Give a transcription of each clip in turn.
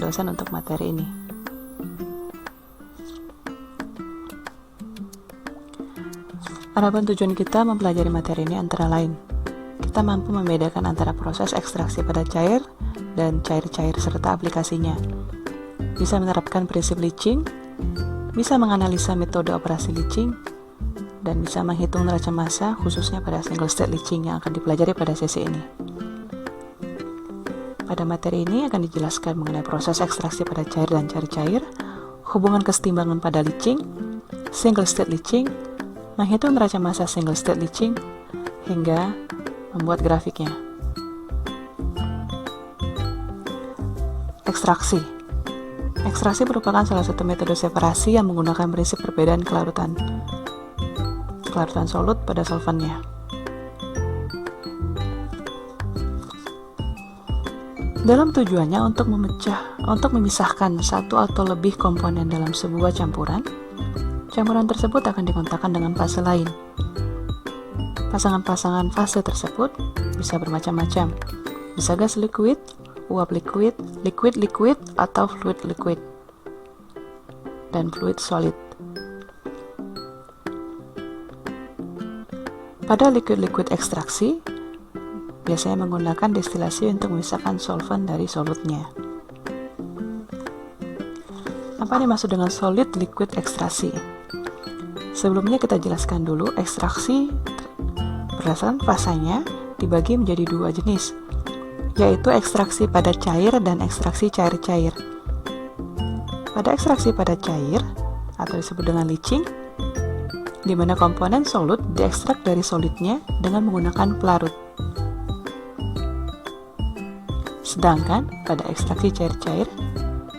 dosen untuk materi ini. Adapun tujuan kita mempelajari materi ini antara lain, kita mampu membedakan antara proses ekstraksi pada cair dan cair-cair serta aplikasinya. Bisa menerapkan prinsip leaching, bisa menganalisa metode operasi leaching, dan bisa menghitung neraca massa khususnya pada single state leaching yang akan dipelajari pada sesi ini. Pada materi ini akan dijelaskan mengenai proses ekstraksi pada cair dan cair-cair, hubungan kesetimbangan pada leaching, single state leaching, menghitung neraca massa single state leaching, hingga membuat grafiknya. Ekstraksi. Ekstraksi merupakan salah satu metode separasi yang menggunakan prinsip perbedaan kelarutan solut pada solvennya. Dalam tujuannya untuk memisahkan satu atau lebih komponen dalam sebuah campuran tersebut akan dikontakkan dengan fase lain. Pasangan-pasangan fase tersebut bisa bermacam-macam, bisa gas liquid, uap liquid, liquid-liquid, atau fluid-liquid, dan fluid-solid. Pada liquid-liquid ekstraksi, biasanya menggunakan destilasi untuk memisahkan solvent dari solutnya. Apa dimaksud dengan solid liquid ekstraksi? Sebelumnya kita jelaskan dulu, ekstraksi berdasarkan fasanya dibagi menjadi dua jenis, yaitu ekstraksi pada cair dan ekstraksi cair-cair. Pada ekstraksi pada cair, atau disebut dengan leaching, di mana komponen solut diekstrak dari solidnya dengan menggunakan pelarut. Sedangkan pada ekstraksi cair-cair,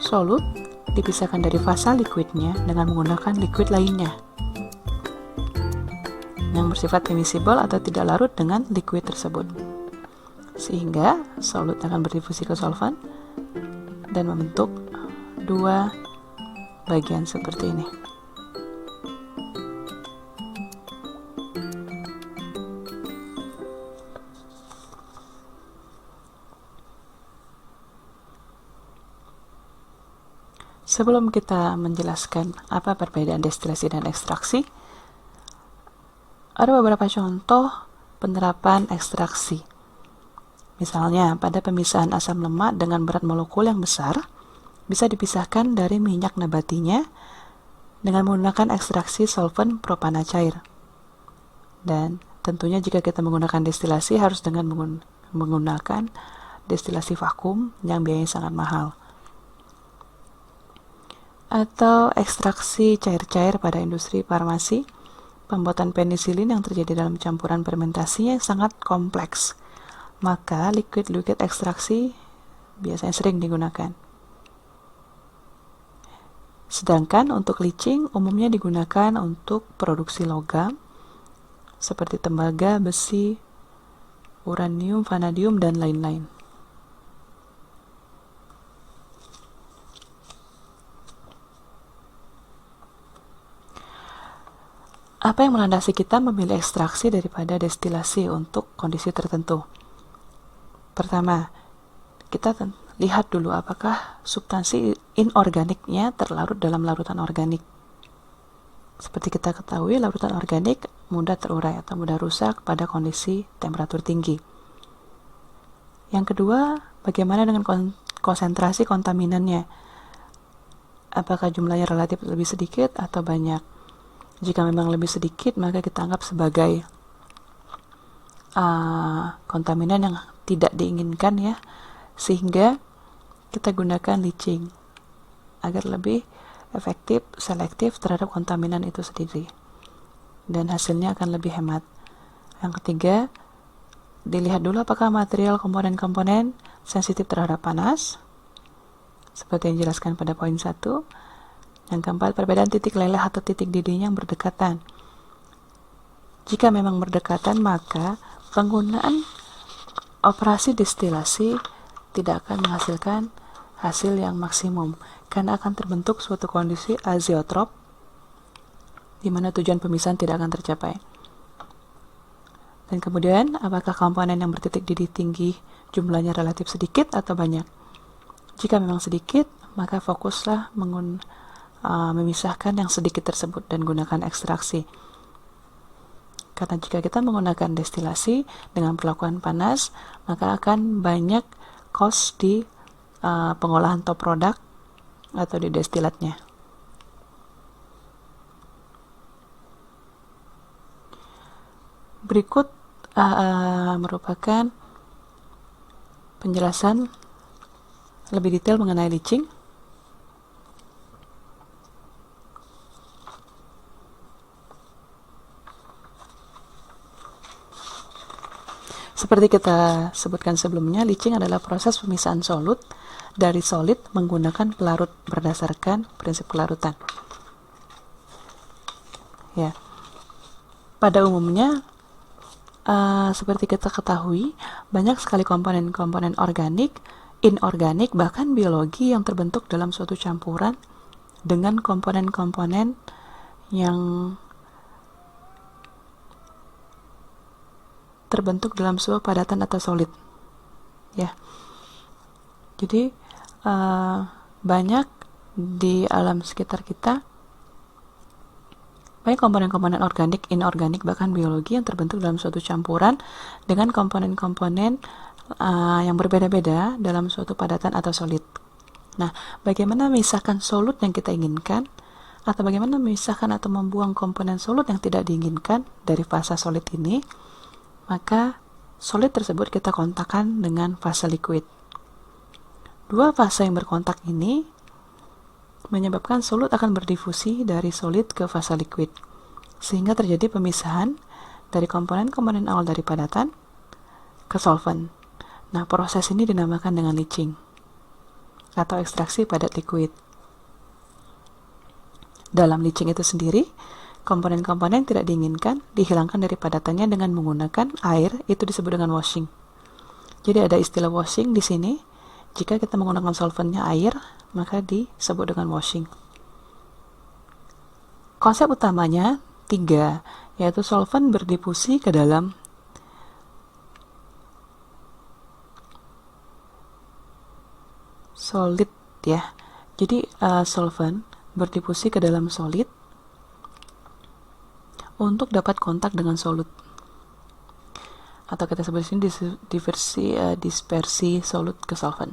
solut dipisahkan dari fasa liquidnya dengan menggunakan liquid lainnya yang bersifat immiscible atau tidak larut dengan liquid tersebut, sehingga solut akan berdifusi ke solvent dan membentuk dua bagian seperti ini. Sebelum kita menjelaskan apa perbedaan destilasi dan ekstraksi, ada beberapa contoh penerapan ekstraksi. Misalnya, pada pemisahan asam lemak dengan berat molekul yang besar, bisa dipisahkan dari minyak nabatinya dengan menggunakan ekstraksi solvent propana cair. Dan tentunya jika kita menggunakan destilasi harus dengan menggunakan destilasi vakum yang biayanya sangat mahal. Atau ekstraksi cair-cair pada industri farmasi, pembuatan penisilin yang terjadi dalam campuran fermentasinya yang sangat kompleks, maka liquid-liquid ekstraksi biasanya sering digunakan. Sedangkan untuk leaching umumnya digunakan untuk produksi logam seperti tembaga, besi, uranium, vanadium, dan lain-lain. Apa yang melandasi kita memilih ekstraksi daripada destilasi untuk kondisi tertentu? Pertama, kita lihat dulu apakah substansi inorganiknya terlarut dalam larutan organik. Seperti kita ketahui, larutan organik mudah terurai atau mudah rusak pada kondisi temperatur tinggi. Yang kedua, bagaimana dengan konsentrasi kontaminannya? Apakah jumlahnya relatif lebih sedikit atau banyak? Jika memang lebih sedikit, maka kita anggap sebagai kontaminan yang tidak diinginkan ya, sehingga kita gunakan leaching agar lebih efektif, selektif terhadap kontaminan itu sendiri, dan hasilnya akan lebih hemat. Yang ketiga, dilihat dulu apakah material komponen-komponen sensitif terhadap panas, seperti yang dijelaskan pada poin 1. Yang keempat, perbedaan titik leleh atau titik didihnya yang berdekatan. Jika memang berdekatan, maka penggunaan operasi destilasi tidak akan menghasilkan hasil yang maksimum, karena akan terbentuk suatu kondisi azeotrop di mana tujuan pemisahan tidak akan tercapai. Dan kemudian, apakah komponen yang bertitik didih tinggi jumlahnya relatif sedikit atau banyak? Jika memang sedikit, maka fokuslah memisahkan yang sedikit tersebut dan gunakan ekstraksi. Karena jika kita menggunakan destilasi dengan perlakuan panas, maka akan banyak cost di pengolahan top product atau di destilatnya. Berikut merupakan penjelasan lebih detail mengenai leaching. Seperti kita sebutkan sebelumnya, leaching adalah proses pemisahan solut dari solid menggunakan pelarut berdasarkan prinsip kelarutan. Ya, pada umumnya seperti kita ketahui, banyak sekali komponen-komponen organik, inorganik, bahkan biologi yang terbentuk dalam suatu campuran dengan komponen-komponen yang terbentuk dalam sebuah padatan atau solid. Ya, jadi banyak di alam sekitar kita banyak komponen-komponen organik, inorganik, bahkan biologi yang terbentuk dalam suatu campuran dengan komponen-komponen yang berbeda-beda dalam suatu padatan atau solid. Nah, bagaimana memisahkan solut yang kita inginkan, atau bagaimana memisahkan atau membuang komponen solut yang tidak diinginkan dari fase solid ini? Maka solid tersebut kita kontakkan dengan fase liquid. Dua fase yang berkontak ini menyebabkan solut akan berdifusi dari solid ke fase liquid, sehingga terjadi pemisahan dari komponen-komponen awal dari padatan ke solvent. Nah, proses ini dinamakan dengan leaching atau ekstraksi padat liquid. Dalam leaching itu sendiri, komponen-komponen tidak diinginkan dihilangkan dari padatannya dengan menggunakan air, itu disebut dengan washing. Jadi ada istilah washing di sini. Jika kita menggunakan solventnya air, maka disebut dengan washing. Konsep utamanya 3, yaitu solvent berdifusi ke dalam solid, ya. Jadi solvent berdifusi ke dalam solid untuk dapat kontak dengan solut, atau kita sebut di sini dispersi solut ke solvent.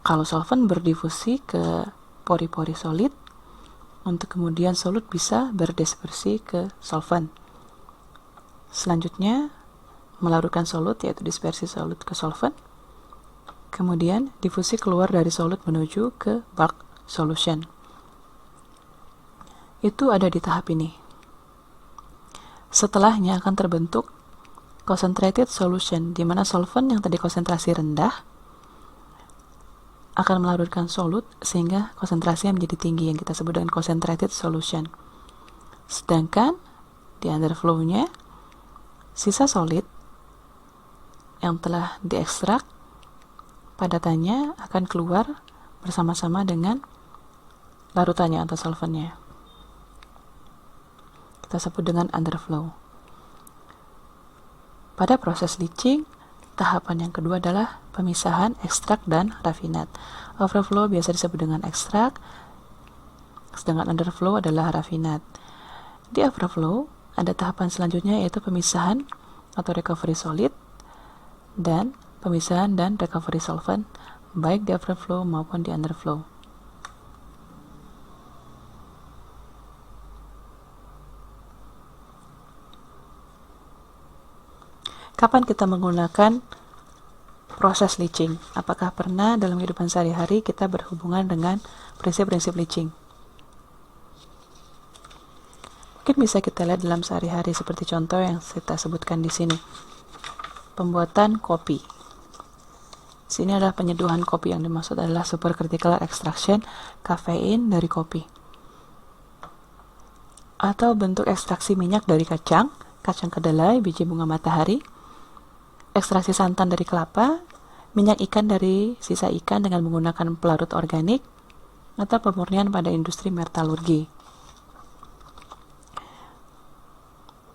Kalau solvent berdifusi ke pori-pori solid, untuk kemudian solut bisa berdispersi ke solvent. Selanjutnya, melarutkan solut, yaitu dispersi solut ke solvent. Kemudian, difusi keluar dari solut menuju ke bulk solution. Itu ada di tahap ini. Setelahnya akan terbentuk concentrated solution, di mana solvent yang tadi konsentrasi rendah akan melarutkan solut sehingga konsentrasinya menjadi tinggi, yang kita sebut dengan concentrated solution. Sedangkan di underflow-nya, sisa solid yang telah diekstrak padatannya akan keluar bersama-sama dengan larutannya atau solventnya. Kita sebut dengan underflow. Pada proses leaching, tahapan yang kedua adalah pemisahan ekstrak dan rafinat. Overflow biasa disebut dengan ekstrak, sedangkan underflow adalah rafinat. Di overflow, ada tahapan selanjutnya, yaitu pemisahan atau recovery solid dan pemisahan dan recovery solvent, baik di overflow maupun di underflow. Kapan kita menggunakan proses leaching? Apakah pernah dalam kehidupan sehari-hari kita berhubungan dengan prinsip-prinsip leaching? Mungkin bisa kita lihat dalam sehari-hari seperti contoh yang kita sebutkan di sini. Pembuatan kopi. Sini adalah penyeduhan kopi, yang dimaksud adalah supercritical extraction kafein dari kopi. Atau bentuk ekstraksi minyak dari kacang kedelai, biji bunga matahari, ekstraksi santan dari kelapa, minyak ikan dari sisa ikan dengan menggunakan pelarut organik, atau pemurnian pada industri metalurgi.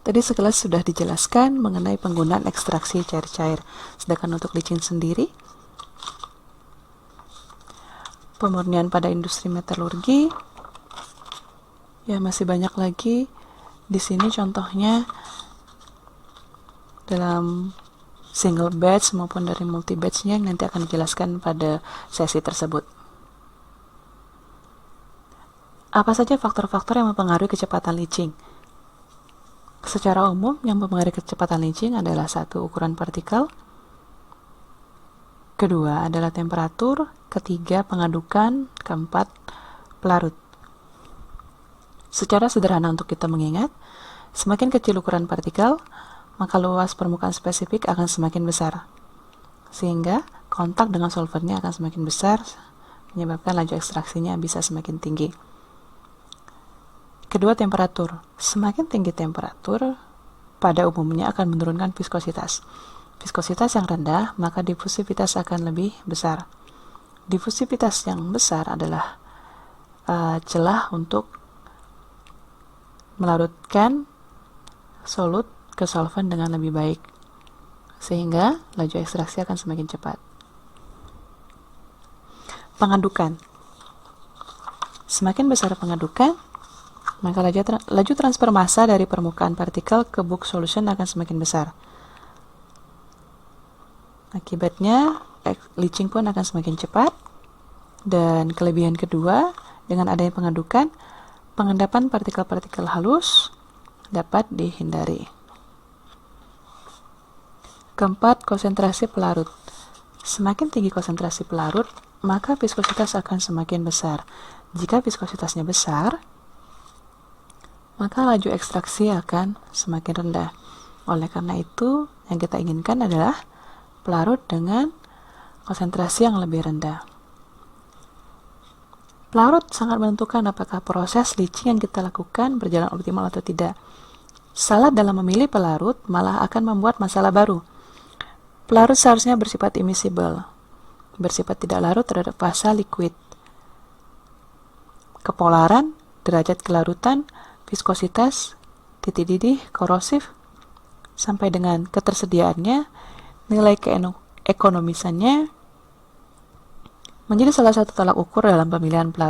Tadi sekilas sudah dijelaskan mengenai penggunaan ekstraksi cair-cair. Sedangkan untuk leaching sendiri, pemurnian pada industri metalurgi. Ya, masih banyak lagi. Di sini contohnya dalam single batch maupun dari multi batch-nya nanti akan dijelaskan pada sesi tersebut. Apa saja faktor-faktor yang mempengaruhi kecepatan leaching? Secara umum, yang mempengaruhi kecepatan leaching adalah satu, ukuran partikel, kedua adalah temperatur, ketiga pengadukan, keempat pelarut. Secara sederhana untuk kita mengingat, semakin kecil ukuran partikel, maka luas permukaan spesifik akan semakin besar, sehingga kontak dengan solvernya akan semakin besar, menyebabkan laju ekstraksinya bisa semakin tinggi. Kedua, temperatur. Semakin tinggi temperatur, pada umumnya akan menurunkan viskositas. Viskositas yang rendah, maka difusivitas akan lebih besar. Difusivitas yang besar adalah celah untuk melarutkan solut ke solvent dengan lebih baik, sehingga laju ekstraksi akan semakin cepat. Pengadukan. Semakin besar pengadukan, maka laju transfer massa dari permukaan partikel ke bulk solution akan semakin besar. Akibatnya, leaching pun akan semakin cepat. Dan kelebihan kedua, dengan adanya pengadukan, pengendapan partikel-partikel halus dapat dihindari. Keempat, konsentrasi pelarut. Semakin tinggi konsentrasi pelarut, maka viskositas akan semakin besar. Jika viskositasnya besar, maka laju ekstraksi akan semakin rendah. Oleh karena itu, yang kita inginkan adalah pelarut dengan konsentrasi yang lebih rendah. Pelarut sangat menentukan apakah proses leaching yang kita lakukan berjalan optimal atau tidak. Salah dalam memilih pelarut malah akan membuat masalah baru. Pelarut seharusnya bersifat immiscible, bersifat tidak larut terhadap fasa liquid. Kepolaran, derajat kelarutan, viskositas, titik didih, korosif, sampai dengan ketersediaannya, nilai keekonomisannya menjadi salah satu tolak ukur dalam pemilihan pelarut.